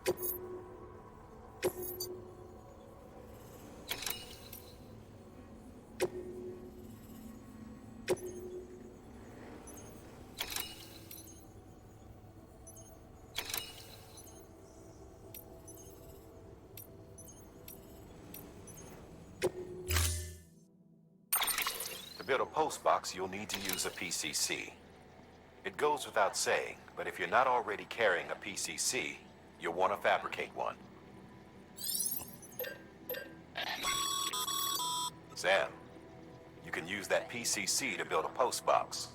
To build a post box, you'll need to use a PCC. It goes without saying, but if you're not already carrying a PCC, you'll want to fabricate one. Sam, you can use that PCC to build a post box.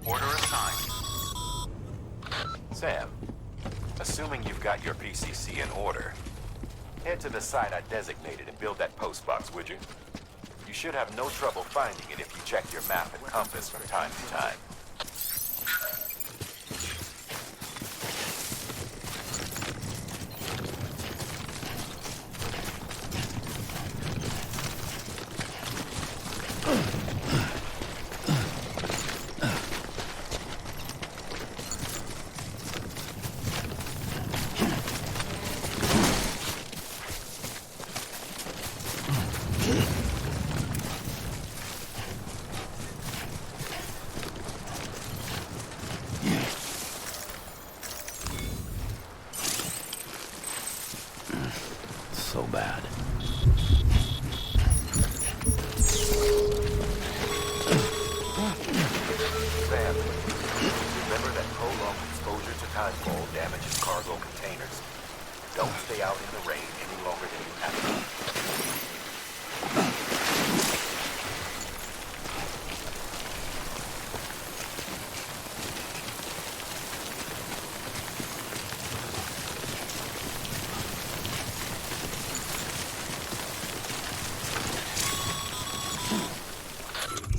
Order assigned. Sam, assuming you've got your PCC in order, head to the site I designated and build that post box, would you? You should have no trouble finding it if you check your map and compass from time to time. So bad. Sam, remember that prolonged exposure to timefall damages cargo containers. Don't stay out in the rain any longer than you have to.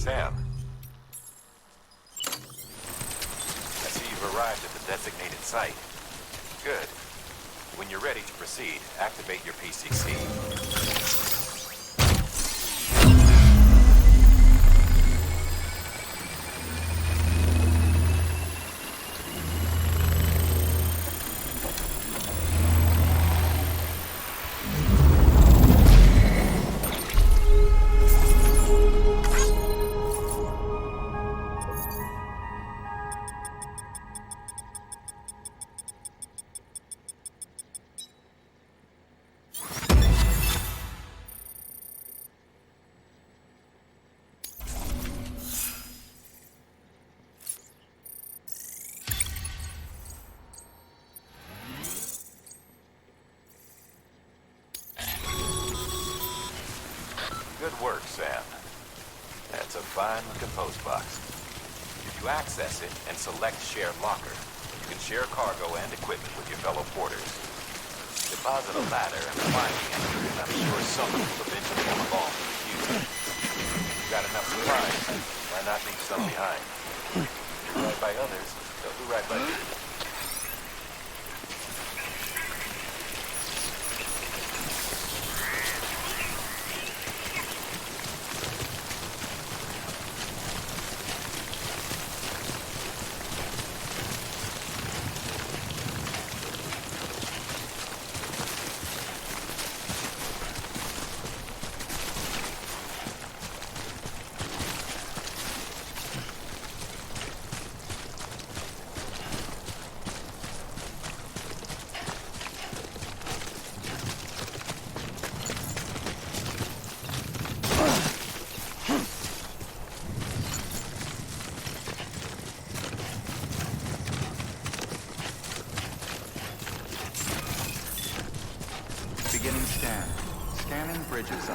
Sam, I see you've arrived at the designated site. Good. When you're ready to proceed, activate your PCC. Good work, Sam. That's a fine-looking post box. If you access it and select Share Locker, you can share cargo and equipment with your fellow porters. Deposit a ladder and a climbing anchor, and I'm sure someone will eventually come along to use it. You've got enough supplies, why not leave some behind? Do right by others, they'll do right by you.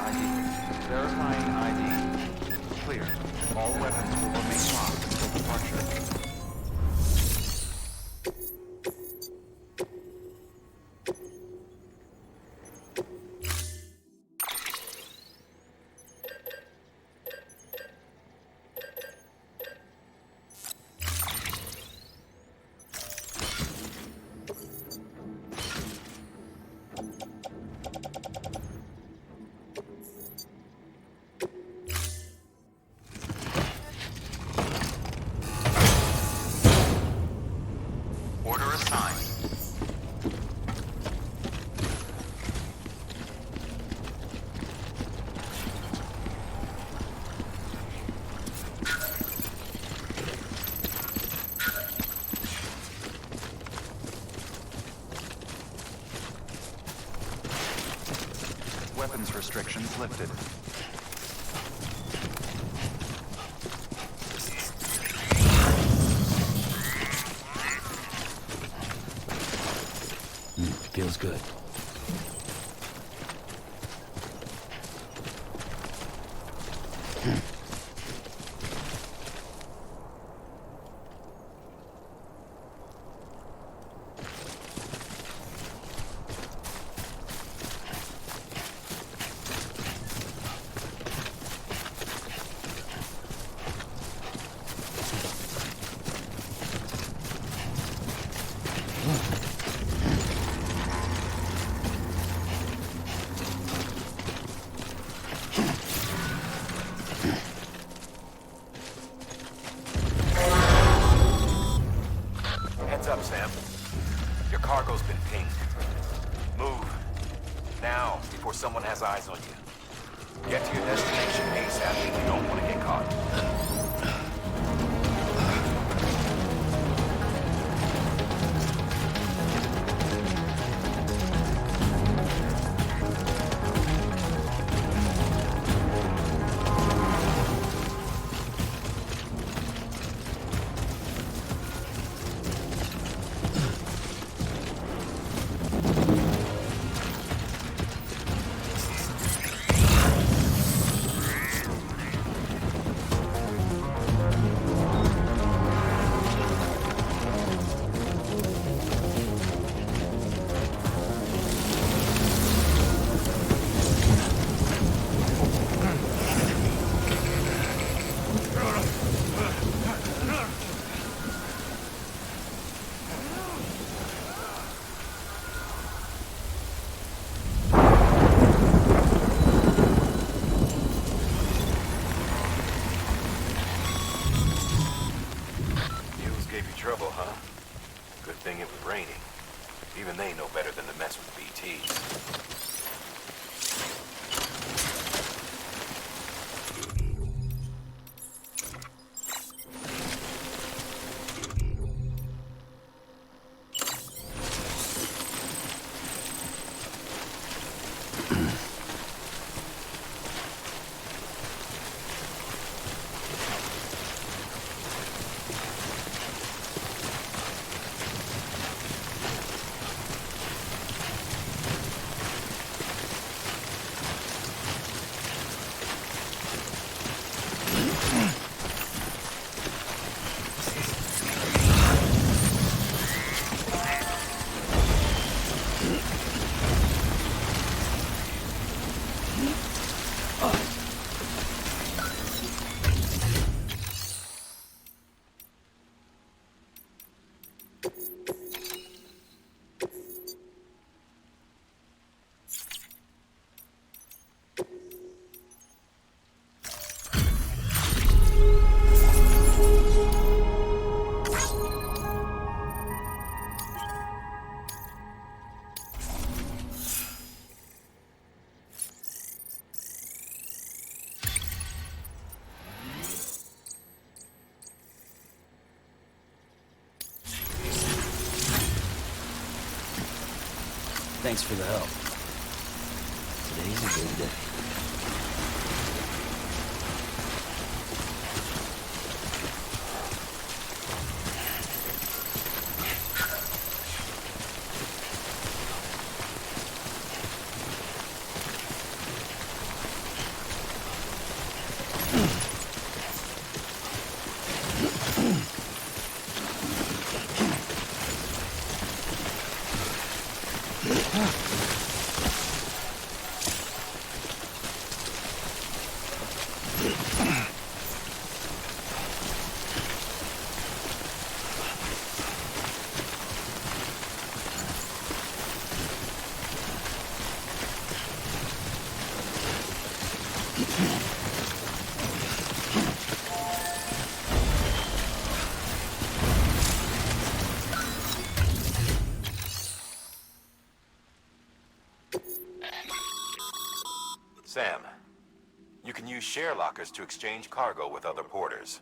ID. Verifying ID. Clear. All weapons will remain locked until departure. Order assigned. Weapons restrictions lifted. Feels good. Heads up, Sam. Your cargo's been pinged. Move. Now, before someone has eyes on you. Get to your destination ASAP if you don't want to get caught. Trouble, huh? Good thing it was raining. Even they know better than to mess with BTs. Thanks for the help. Today's a good day. Sam, you can use share lockers to exchange cargo with other porters.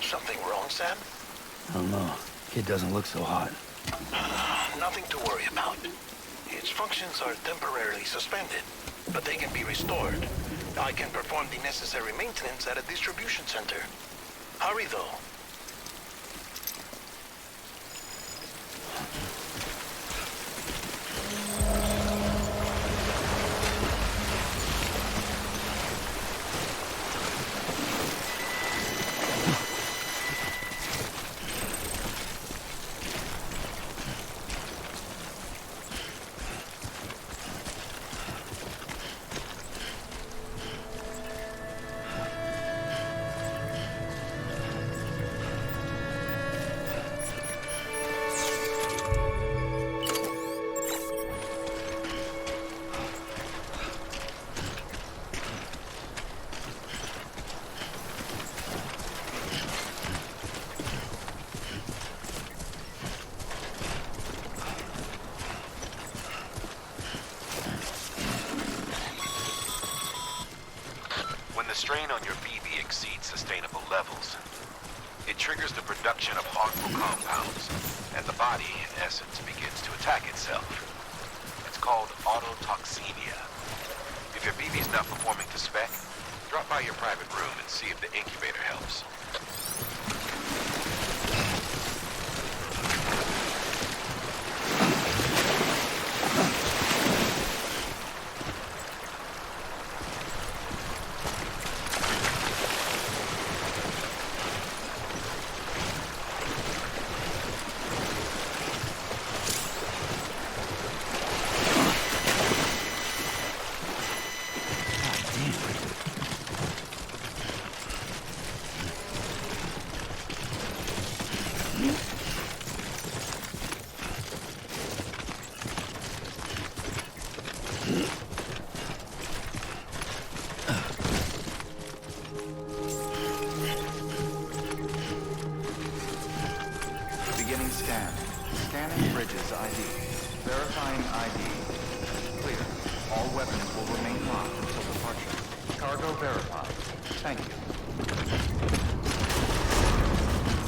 Something wrong, Sam? I don't know. Kid doesn't look so hot. Nothing to worry about. Its functions are temporarily suspended, but they can be restored. I can perform the necessary maintenance at a distribution center. Hurry, though. When the strain on your BB exceeds sustainable levels, it triggers the production of harmful compounds, and the body, in essence, begins to attack itself. It's called autotoxemia. If your BB's not performing to spec, drop by your private room and see if the incubator helps. Beginning scan. Scanning bridges ID. Verifying ID. Clear. All weapons will remain locked until departure. Cargo verified. Thank you.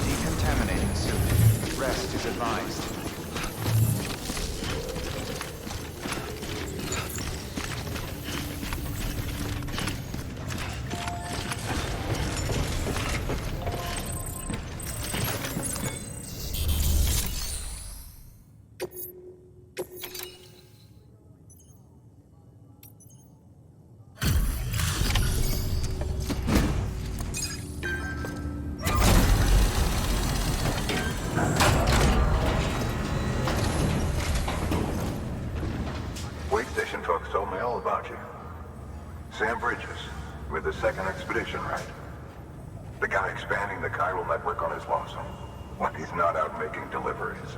Decontaminating suit. Rest is advised. Station folks told me all about you. Sam Bridges, with the second expedition, right? The guy expanding the chiral network on his lonesome. When he's not out making deliveries.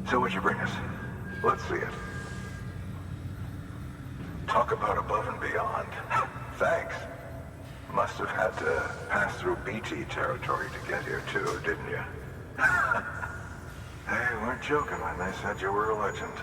So what'd you bring us? Let's see it. Talk about above and beyond. Thanks. Must have had to pass through BT territory to get here too, didn't you? They weren't joking when they said you were a legend.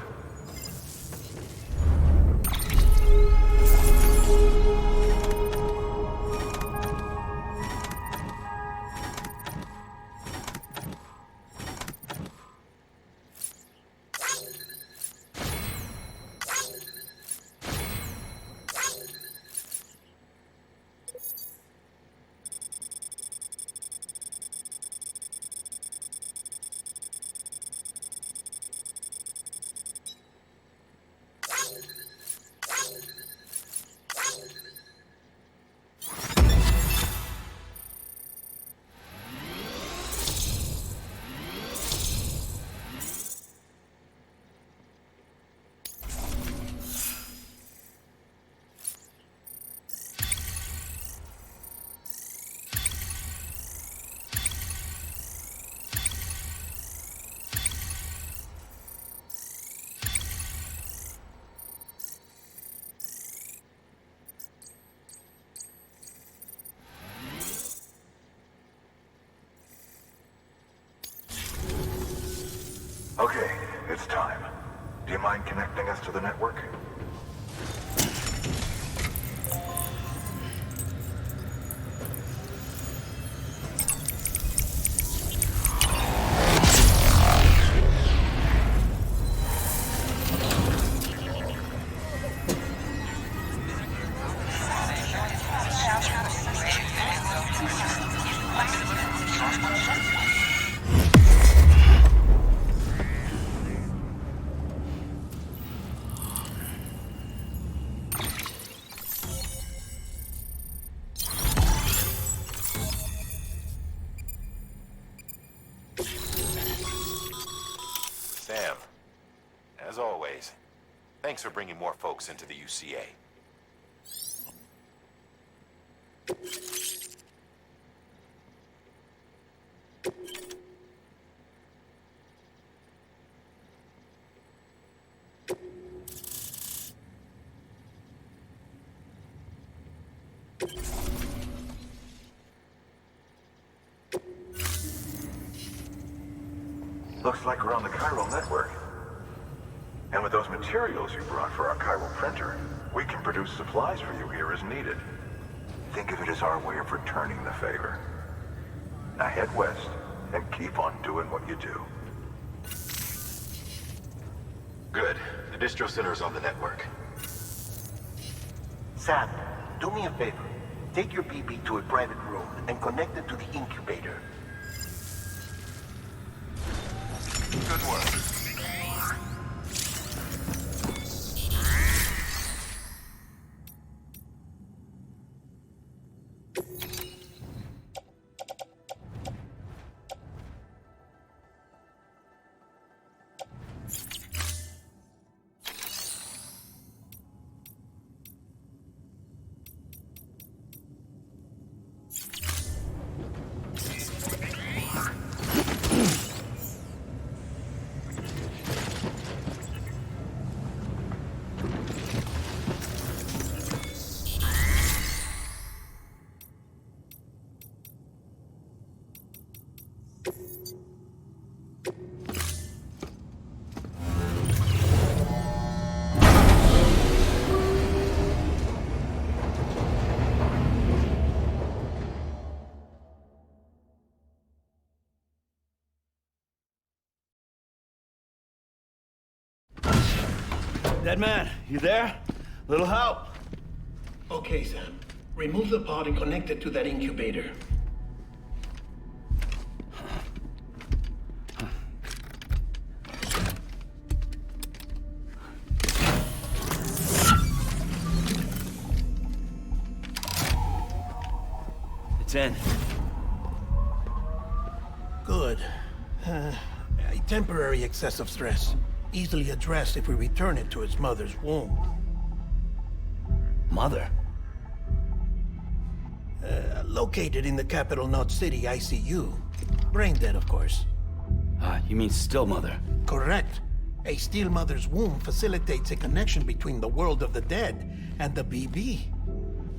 mind connecting us to the network? Sam, as always, thanks for bringing more folks into the UCA. Looks like we're on the chiral network. And with those materials you brought for our chiral printer, we can produce supplies for you here as needed. Think of it as our way of returning the favor. Now head west and keep on doing what you do. Good. The distro center is on the network. Sam, do me a favor. Take your BB to a private room and connect it to the incubator. Good work. Dead man, you there? Little help? Okay, Sam. Remove the pod and connect it to that incubator. It's in. Good. A temporary excessive stress. Easily addressed if we return it to its mother's womb. Mother? Located in the capital Knot City ICU. Brain dead, of course. You mean still mother? Correct. A still mother's womb facilitates a connection between the world of the dead and the BB.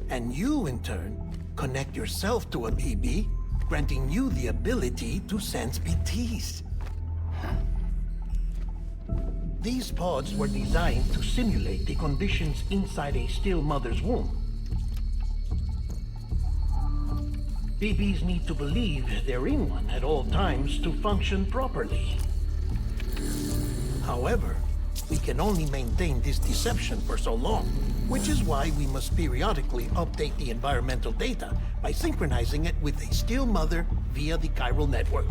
And you, in turn, connect yourself to a BB, granting you the ability to sense BTs. These pods were designed to simulate the conditions inside a still mother's womb. BBs need to believe they're in one at all times to function properly. However, we can only maintain this deception for so long, which is why we must periodically update the environmental data by synchronizing it with a still mother via the chiral network.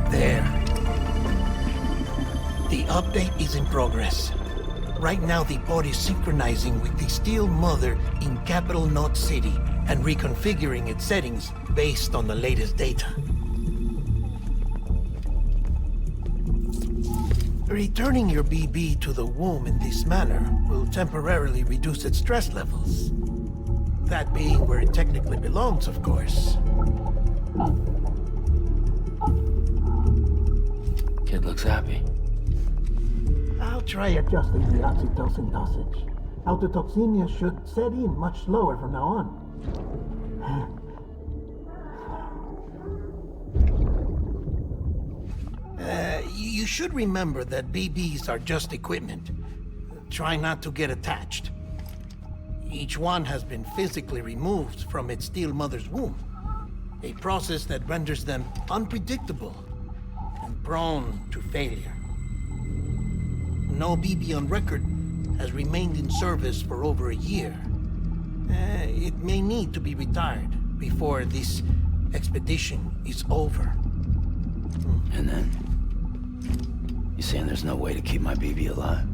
There. The update is in progress. Right now, the pod is synchronizing with the Steel Mother in Capital Knot City and reconfiguring its settings based on the latest data. Returning your BB to the womb in this manner will temporarily reduce its stress levels. That being where it technically belongs, of course. Kid looks happy. I'll try adjusting the oxytocin dosage. Autotoxemia should set in much slower from now on. You should remember that BBs are just equipment. Try not to get attached. Each one has been physically removed from its steel mother's womb. A process that renders them unpredictable and prone to failure. No BB on record has remained in service for over a year. It may need to be retired before this expedition is over. And then? You saying there's no way to keep my BB alive?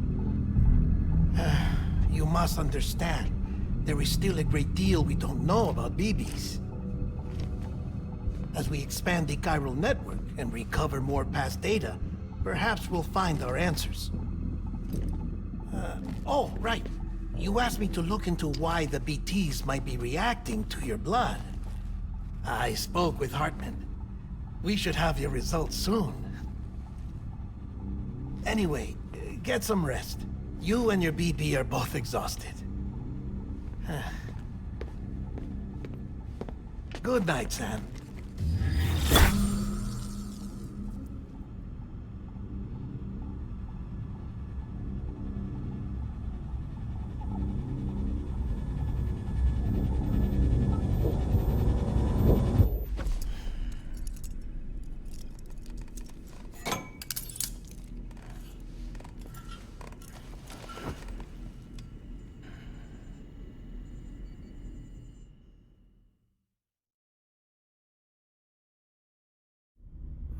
You must understand, there is still a great deal we don't know about BBs. As we expand the chiral network and recover more past data, perhaps we'll find our answers. Oh, right. You asked me to look into why the BTs might be reacting to your blood. I spoke with Hartman. We should have your results soon. Anyway, get some rest. You and your BB are both exhausted. Good night, Sam.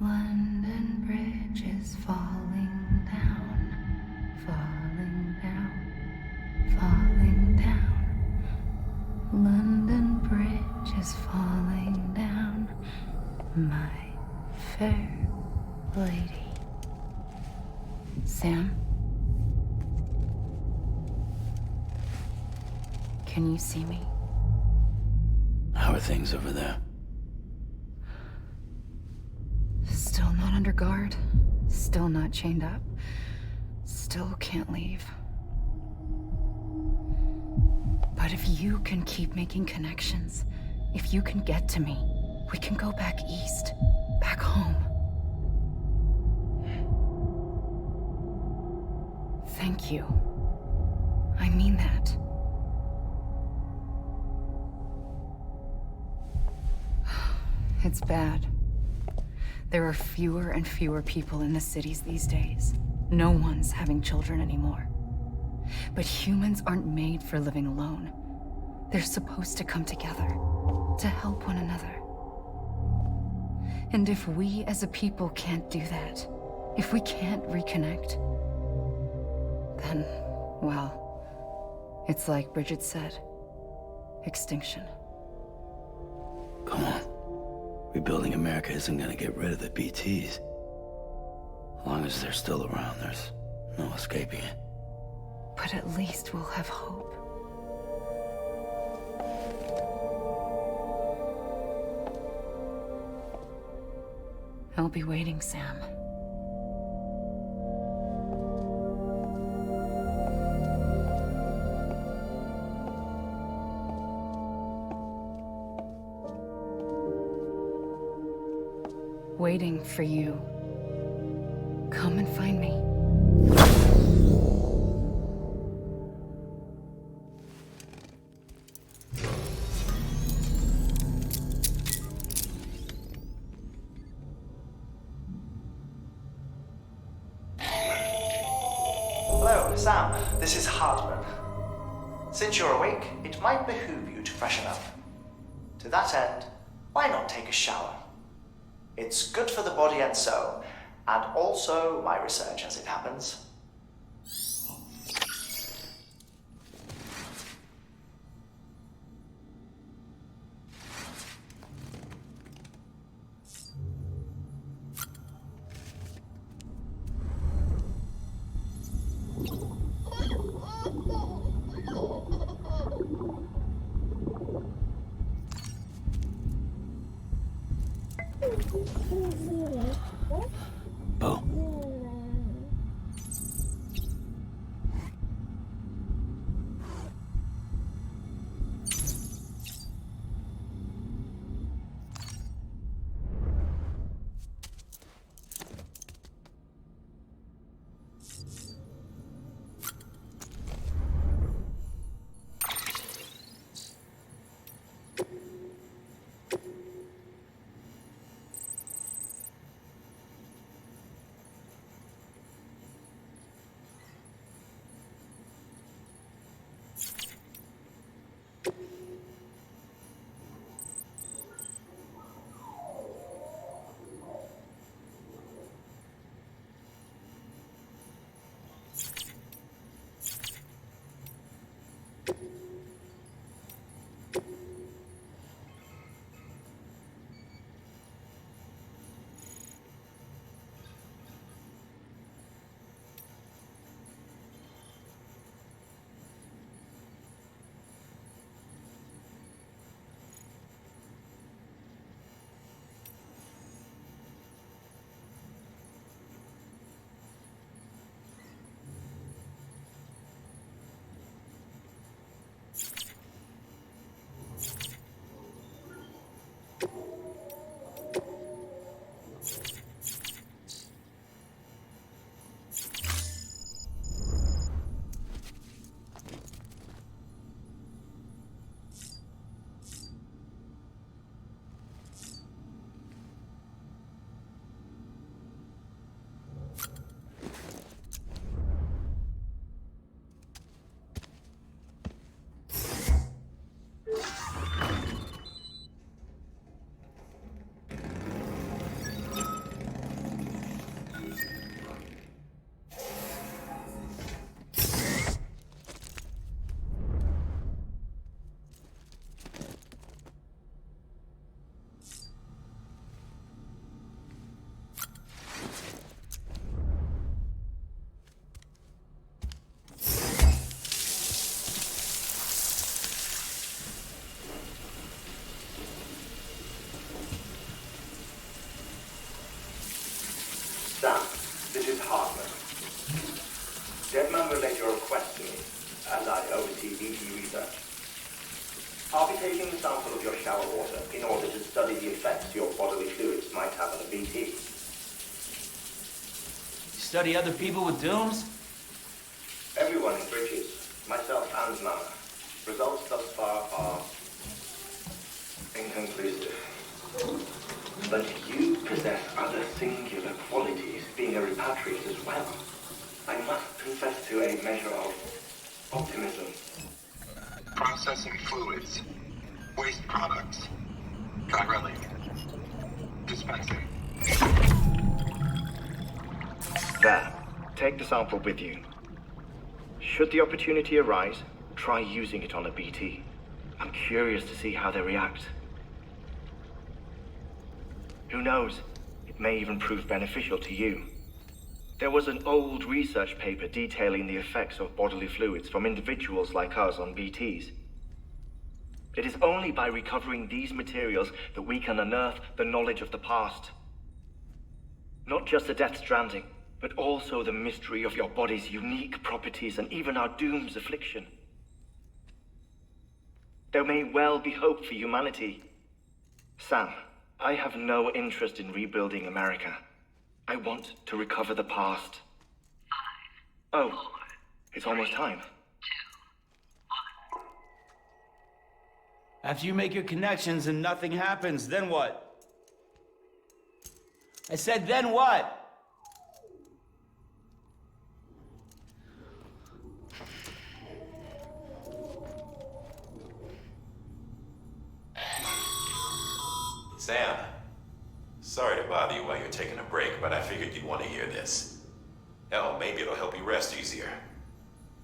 London Bridge is falling down, falling down, falling down. London Bridge is falling down, my fair lady. Sam? Can you see me? How are things over there? Still not under guard, still not chained up, still can't leave. But if you can keep making connections, if you can get to me, we can go back east, back home. Thank you. I mean that. It's bad. There are fewer and fewer people in the cities these days. No one's having children anymore. But humans aren't made for living alone. They're supposed to come together, to help one another. And if we as a people can't do that, if we can't reconnect, then, well, it's like Bridget said, extinction. Come on. Rebuilding America isn't gonna get rid of the BTs. As long as they're still around, there's no escaping it. But at least we'll have hope. I'll be waiting, Sam. Waiting for you. Come and find me. Hello, Sam. This is Hartman. Since you're awake, it might behoove you to freshen up. To that end, why not take a shower? It's good for the body and soul, and also my research as it happens. Bo. BT research. I'll be taking a sample of your shower water in order to study the effects your bodily fluids might have on a BT. Study other people with dooms? Everyone in Bridges, myself and Mama. Results thus far are inconclusive. But you possess other singular qualities, being a repatriate as well. I must confess to a measure of optimism. Processing fluids. Waste products. Drilling. Dispensing. There. Take the sample with you. Should the opportunity arise, try using it on a BT. I'm curious to see how they react. Who knows? It may even prove beneficial to you. There was an old research paper detailing the effects of bodily fluids from individuals like us on BTs. It is only by recovering these materials that we can unearth the knowledge of the past. Not just the Death Stranding, but also the mystery of your body's unique properties and even our doom's affliction. There may well be hope for humanity. Sam, I have no interest in rebuilding America. I want to recover the past. 5, 4, it's almost time. 2, 1. After you make your connections and nothing happens, then what? I said, then what? Sam, sorry to bother you while you're taking a break, but I figured you'd want to hear this. Hell, maybe it'll help you rest easier.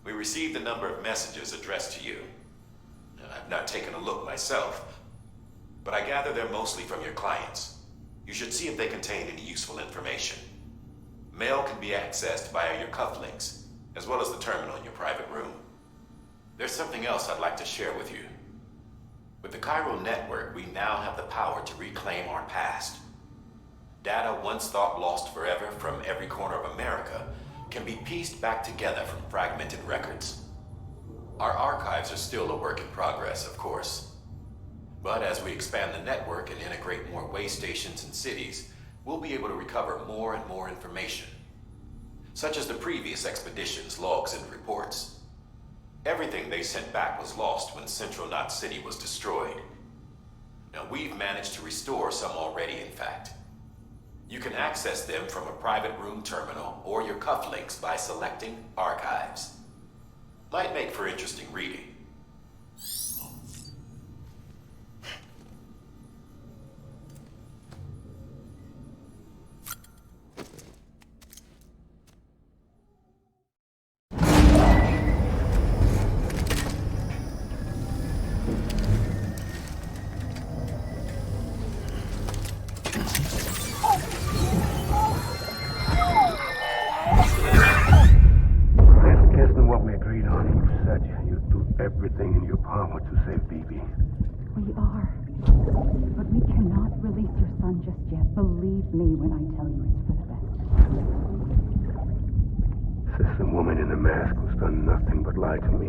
We received a number of messages addressed to you. I've not taken a look myself, but I gather they're mostly from your clients. You should see if they contain any useful information. Mail can be accessed via your cufflinks, as well as the terminal in your private room. There's something else I'd like to share with you. With the chiral network, we now have the power to reclaim our past. Data once thought lost forever from every corner of America can be pieced back together from fragmented records. Our archives are still a work in progress, of course. But as we expand the network and integrate more way stations and cities, we'll be able to recover more and more information, such as the previous expedition's logs and reports. Everything they sent back was lost when Central Knot City was destroyed. Now, we've managed to restore some already, in fact. You can access them from a private room terminal or your cufflinks by selecting Archives. Might make for interesting reading. Everything in your power to save BB. We are. But we cannot release your son just yet. Believe me when I tell you it's for the best. Says the woman in the mask who's done nothing but lie to me.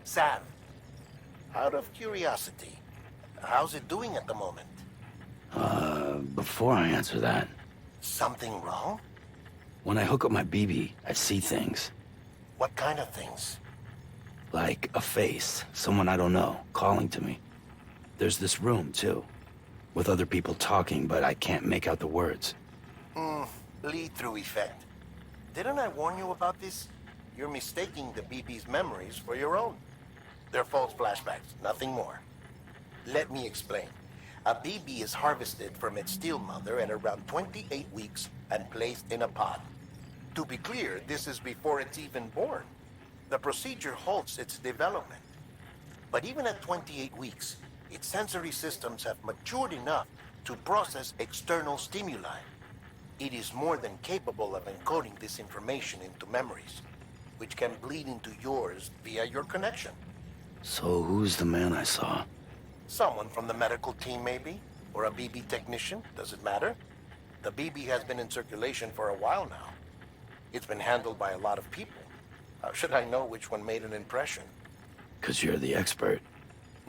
Sam, out of curiosity, how's it doing at the moment? Before I answer that, Something wrong? when I hook up my BB, I see things. What kind of things? Like a face, someone I don't know, calling to me. There's this room, too, with other people talking, but I can't make out the words. Lead-through effect. Didn't I warn you about this? You're mistaking the BB's memories for your own. They're false flashbacks, nothing more. Let me explain. A BB is harvested from its steel mother at around 28 weeks and placed in a pod. To be clear, this is before it's even born. The procedure halts its development. But even at 28 weeks, its sensory systems have matured enough to process external stimuli. It is more than capable of encoding this information into memories. which can bleed into yours via your connection. So who's the man I saw? Someone from the medical team, maybe? Or a BB technician? Does it matter? The BB has been in circulation for a while now. It's been handled by a lot of people. How should I know which one made an impression? 'Cause you're the expert.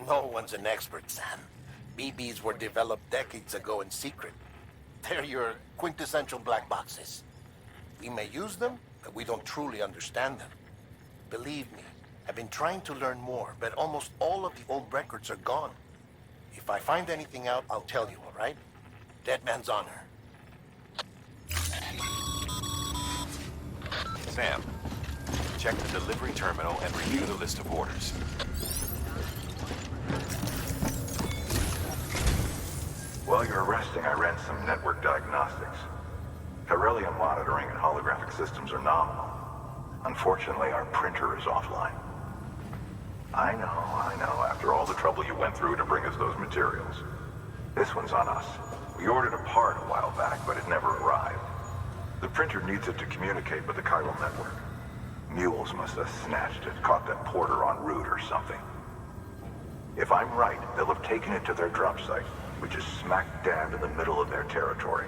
No one's an expert, Sam. BBs were developed decades ago in secret. They're your quintessential black boxes. We may use them, but we don't truly understand them. Believe me, I've been trying to learn more, but almost all of the old records are gone. If I find anything out, I'll tell you, all right? Dead man's honor. Sam, check the delivery terminal and review the list of orders. While you're resting, I ran some network diagnostics. Beryllium monitoring and holographic systems are nominal. Unfortunately, our printer is offline. I know, after all the trouble you went through to bring us those materials. This one's on us. We ordered a part a while back, but it never arrived. The printer needs it to communicate with the chiral network. Mules must have snatched it, caught that porter en route or something. If I'm right, they'll have taken it to their drop site, which is smack dab in the middle of their territory.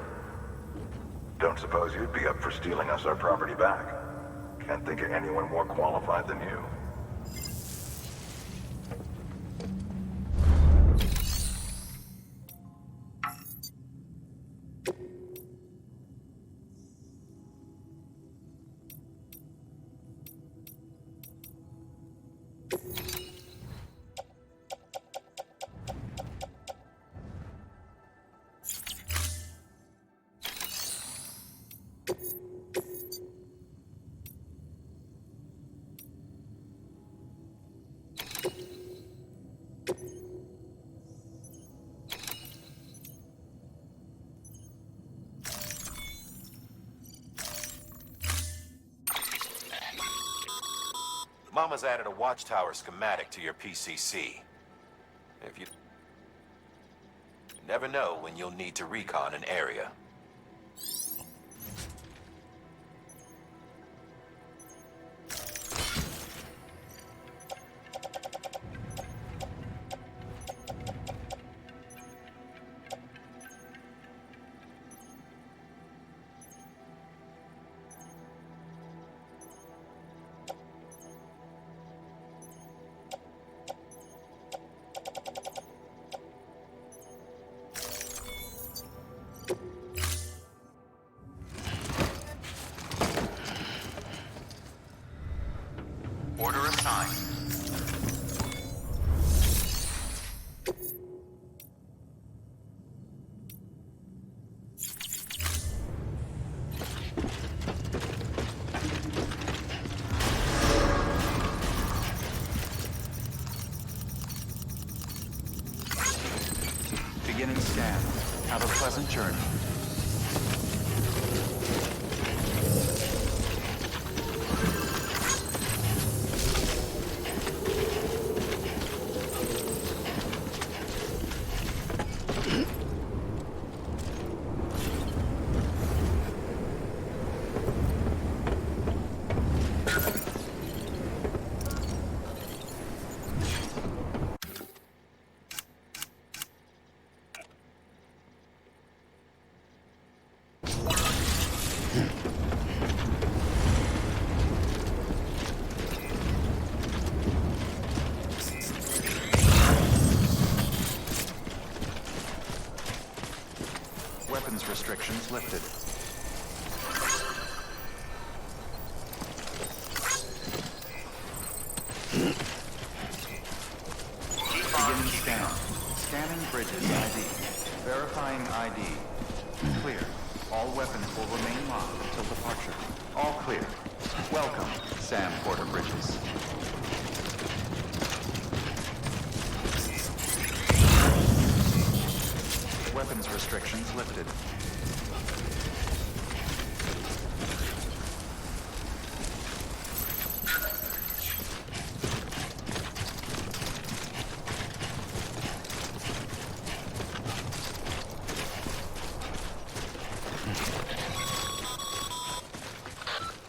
Don't suppose you'd be up for stealing us our property back? Can't think of anyone more qualified than you. Mama's added a watchtower schematic to your PCC. If you never know when you'll need to recon an area. Order assigned. Beginning scan. Have a pleasant journey. Weapons restrictions lifted. Beginning scan. Scanning bridges ID. Verifying ID. Clear. All weapons will remain locked until departure. All clear. Welcome, Sam Porter Bridges. Weapons restrictions lifted.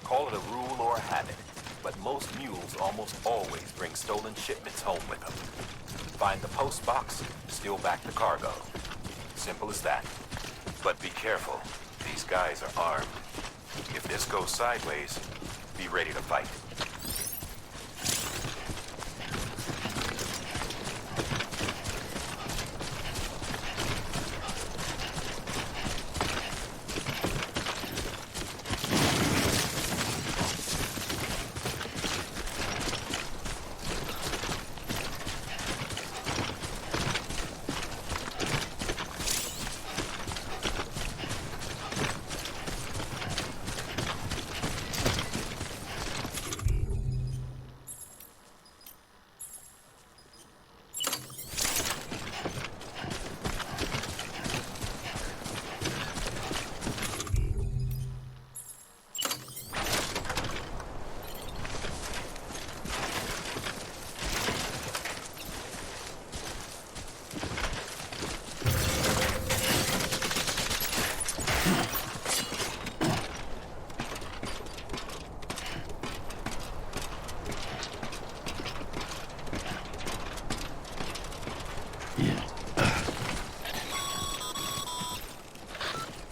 Call it a rule or a habit, but mules almost always bring stolen shipments home with them. Find the post box, steal back the cargo. Simple as that. But be careful. These guys are armed. If this goes sideways, be ready to fight.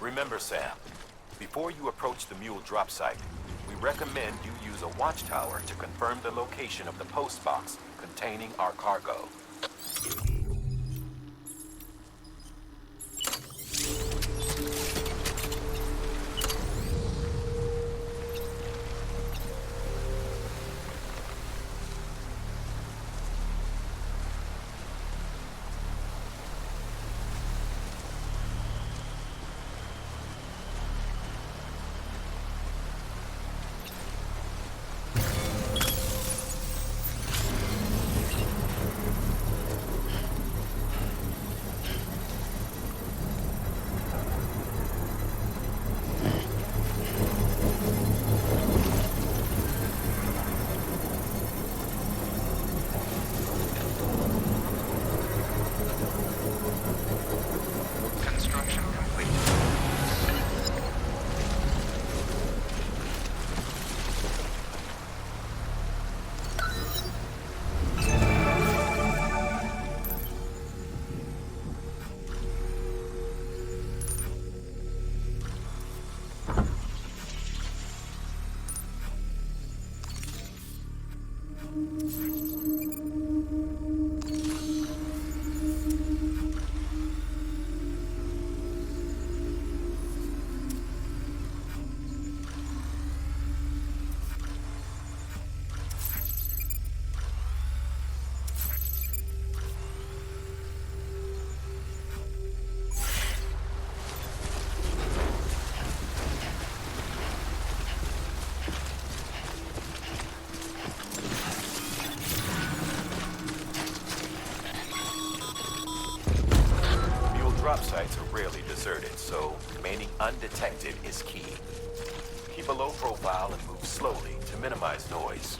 Remember, Sam, before you approach the mule drop site, we recommend you use a watchtower to confirm the location of the post box containing our cargo. Construction complete. Drop sites are rarely deserted, so remaining undetected is key. Keep a low profile and move slowly to minimize noise.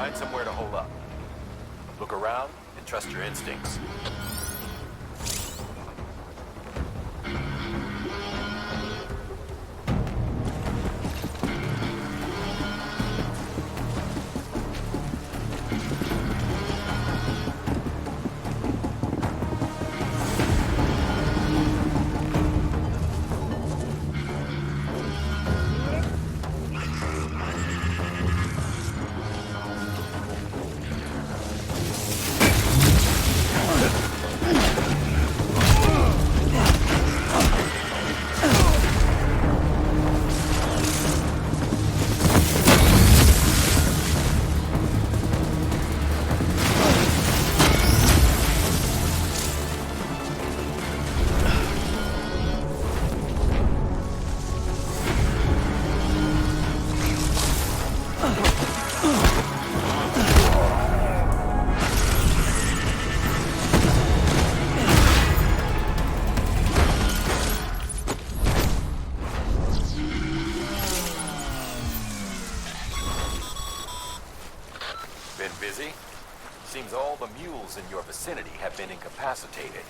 Find somewhere to hold up. Look around and trust your instincts. Busy? Seems all the mules in your vicinity have been incapacitated.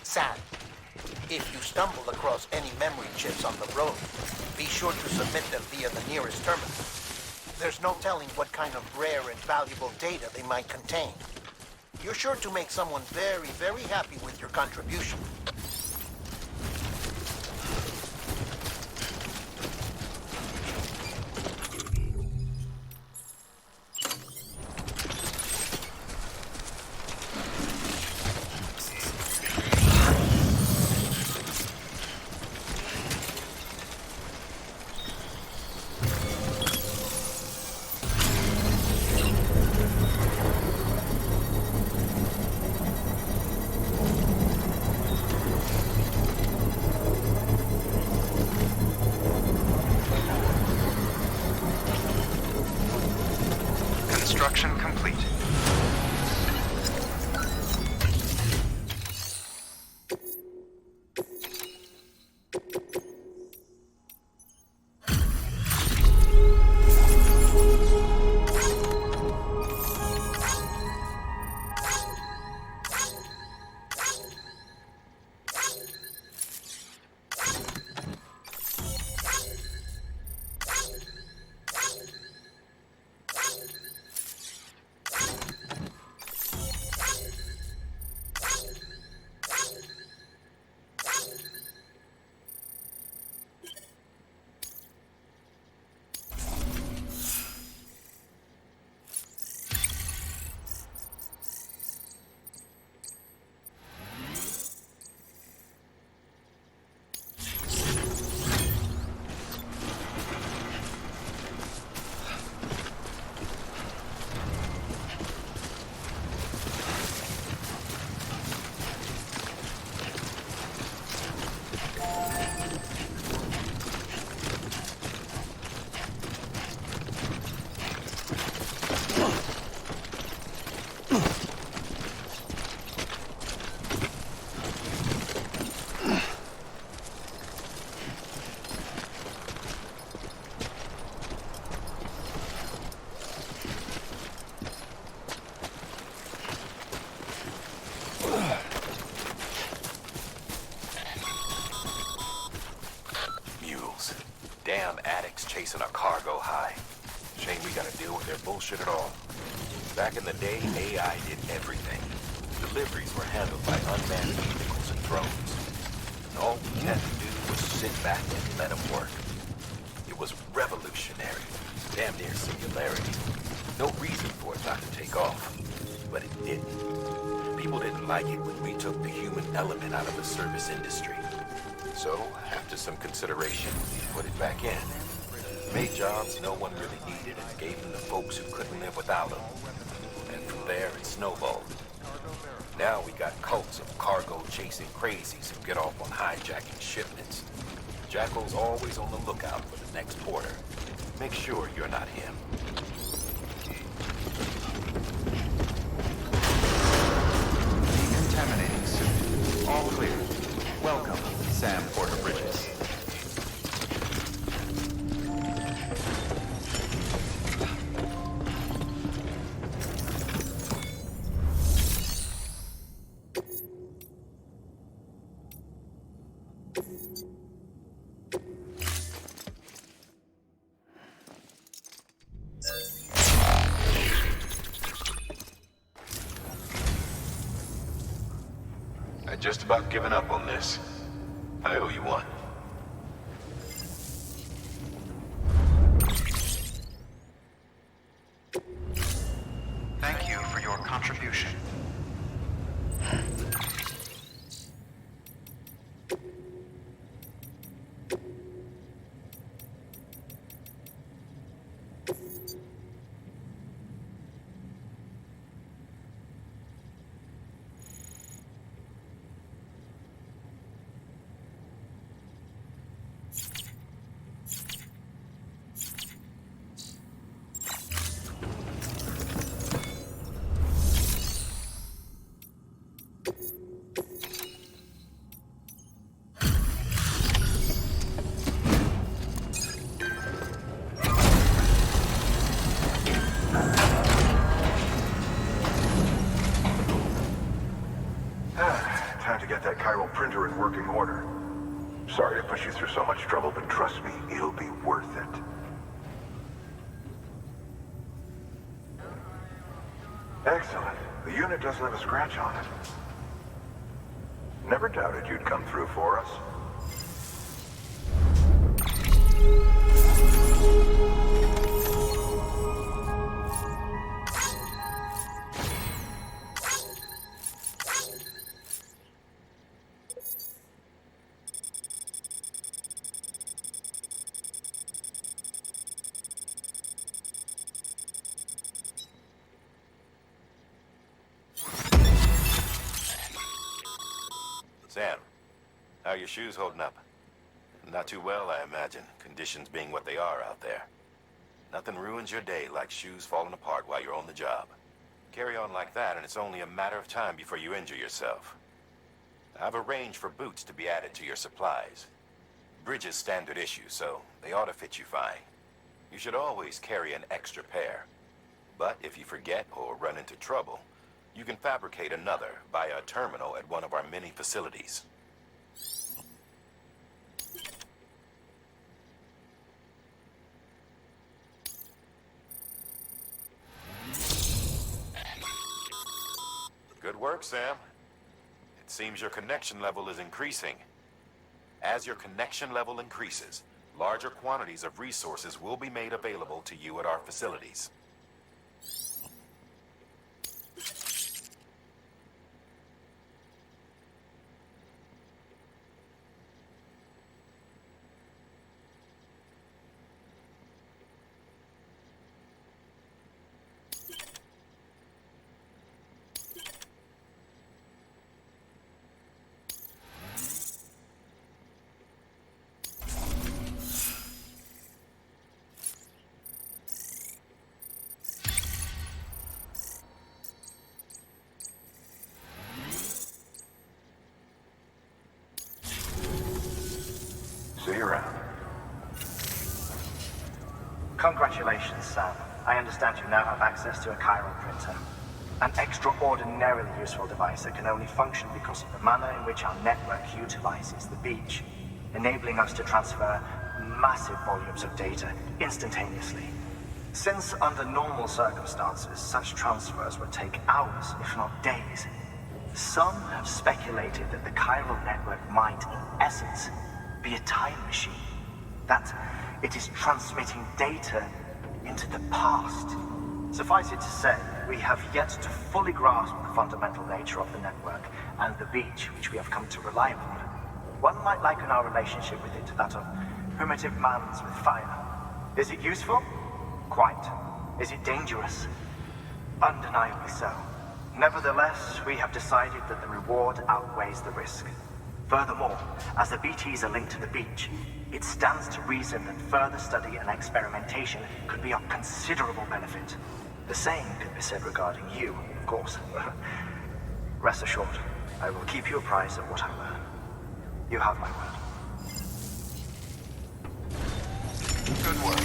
Sam, if you stumble across any memory chips on the road, be sure to submit them via the nearest terminal. There's no telling what kind of rare and valuable data they might contain. You're sure to make someone very, very happy with your contribution. Construction complete. Damn addicts chasing a cargo high. Shame we gotta deal with their bullshit at all. Back in the day, AI did everything. Deliveries were handled by unmanned vehicles and drones. And all we had to do was sit back and let them work. It was revolutionary. Damn near singularity. No reason for it not to take off. But it didn't. People didn't like it when we took the human element out of the service industry. So, after some consideration, we put it back in. Made jobs no one really needed and gave them to folks who couldn't live without them. And from there, it snowballed. Now we got cults of cargo-chasing crazies who get off on hijacking shipments. Jackal's always on the lookout for the next porter. Make sure you're not him. Decontaminating suit. All clear. Welcome, Sam Porter Bridges. I'd just about given up on this. I owe you one. Thank you for your contribution. chiral printer in working order. Sorry to push you through so much trouble, but trust me, it'll be worth it. Excellent. The unit doesn't have a scratch on it. Never doubted you'd come through for us. Sam, how are your shoes holding up? Not too well, I imagine, conditions being what they are out there. Nothing ruins your day like shoes falling apart while you're on the job. Carry on like that, and it's only a matter of time before you injure yourself. I've arranged for boots to be added to your supplies. Bridges standard issue, so they ought to fit you fine. You should always carry an extra pair. But if you forget or run into trouble, you can fabricate another via a terminal at one of our many facilities. Good work, Sam. It seems your connection level is increasing. As your connection level increases, larger quantities of resources will be made available to you at our facilities. See you around. Congratulations, Sam. I understand you now have access to a chiral printer. An extraordinarily useful device that can only function because of the manner in which our network utilizes the beach, enabling us to transfer massive volumes of data instantaneously. Since under normal circumstances, such transfers would take hours, if not days, some have speculated that the chiral network might, in essence, be a time machine. That it is transmitting data into the past. Suffice it to say, we have yet to fully grasp the fundamental nature of the network and the beach which we have come to rely upon. One might liken our relationship with it to that of primitive mans with fire. Is it useful? Quite. Is it dangerous? Undeniably so. Nevertheless, we have decided that the reward outweighs the risk. Furthermore, as the BTs are linked to the beach, it stands to reason that further study and experimentation could be of considerable benefit. The same could be said regarding you, of course. Rest assured, I will keep you apprised of what I learn. You have my word. Good work.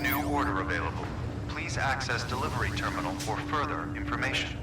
New order available. Please access delivery terminal for further information.